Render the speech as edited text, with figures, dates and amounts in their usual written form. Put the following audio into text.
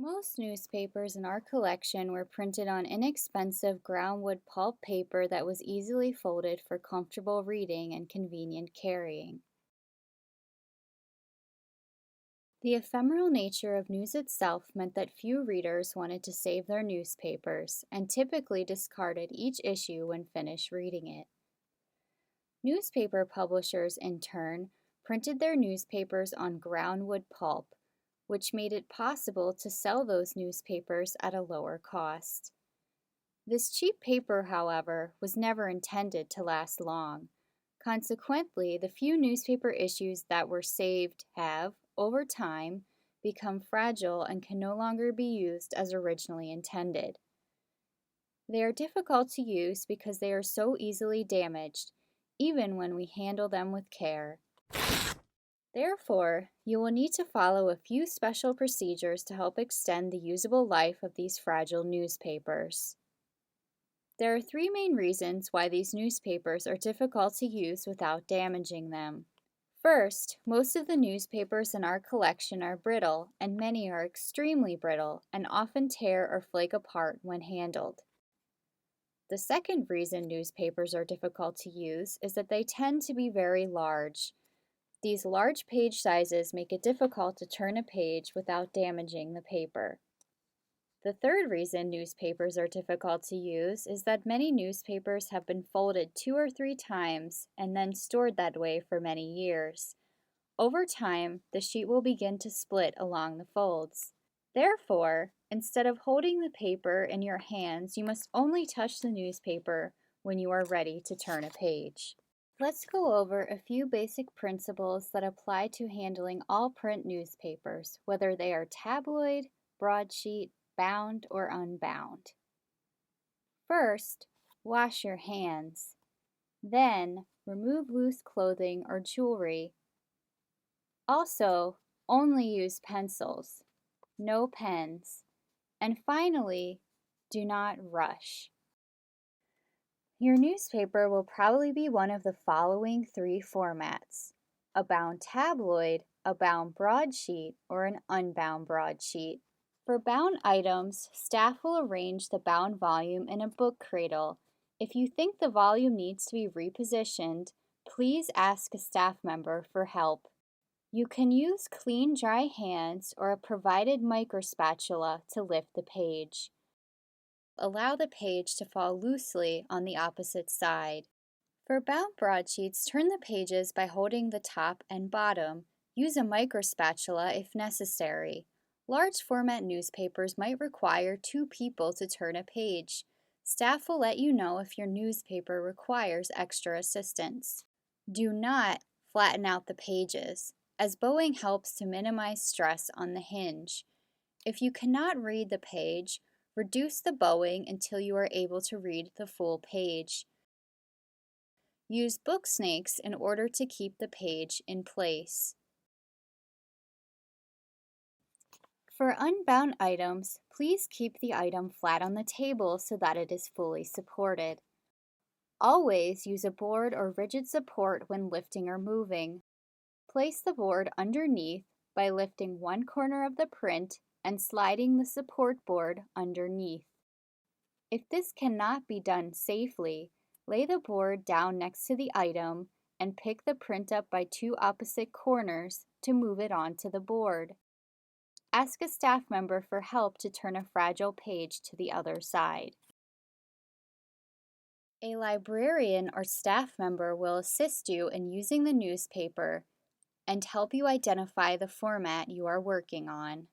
Most newspapers in our collection were printed on inexpensive groundwood pulp paper that was easily folded for comfortable reading and convenient carrying. The ephemeral nature of news itself meant that few readers wanted to save their newspapers and typically discarded each issue when finished reading it. Newspaper publishers, in turn, printed their newspapers on groundwood pulp, which made it possible to sell those newspapers at a lower cost. This cheap paper, however, was never intended to last long. Consequently, the few newspaper issues that were saved have, over time, become fragile and can no longer be used as originally intended. They are difficult to use because they are so easily damaged, even when we handle them with care. Therefore, you will need to follow a few special procedures to help extend the usable life of these fragile newspapers. There are three main reasons why these newspapers are difficult to use without damaging them. First, most of the newspapers in our collection are brittle, and many are extremely brittle and often tear or flake apart when handled. The second reason newspapers are difficult to use is that they tend to be very large. These large page sizes make it difficult to turn a page without damaging the paper. The third reason newspapers are difficult to use is that many newspapers have been folded 2 or 3 times and then stored that way for many years. Over time, the sheet will begin to split along the folds. Therefore, instead of holding the paper in your hands, you must only touch the newspaper when you are ready to turn a page. Let's go over a few basic principles that apply to handling all print newspapers, whether they are tabloid, broadsheet, bound, or unbound. First, wash your hands. Then, remove loose clothing or jewelry. Also, only use pencils, no pens. And finally, do not rush. Your newspaper will probably be one of the following 3 formats: a bound tabloid, a bound broadsheet, or an unbound broadsheet. For bound items, staff will arrange the bound volume in a book cradle. If you think the volume needs to be repositioned, please ask a staff member for help. You can use clean, dry hands or a provided microspatula to lift the page. Allow the page to fall loosely on the opposite side. For bound broadsheets, turn the pages by holding the top and bottom. Use a microspatula if necessary. Large format newspapers might require 2 people to turn a page. Staff will let you know if your newspaper requires extra assistance. Do not flatten out the pages, as bowing helps to minimize stress on the hinge. If you cannot read the page, reduce the bowing until you are able to read the full page. Use book snakes in order to keep the page in place. For unbound items, please keep the item flat on the table so that it is fully supported. Always use a board or rigid support when lifting or moving. Place the board underneath by lifting one corner of the print and sliding the support board underneath. If this cannot be done safely, lay the board down next to the item and pick the print up by 2 opposite corners to move it onto the board. Ask a staff member for help to turn a fragile page to the other side. A librarian or staff member will assist you in using the newspaper and help you identify the format you are working on.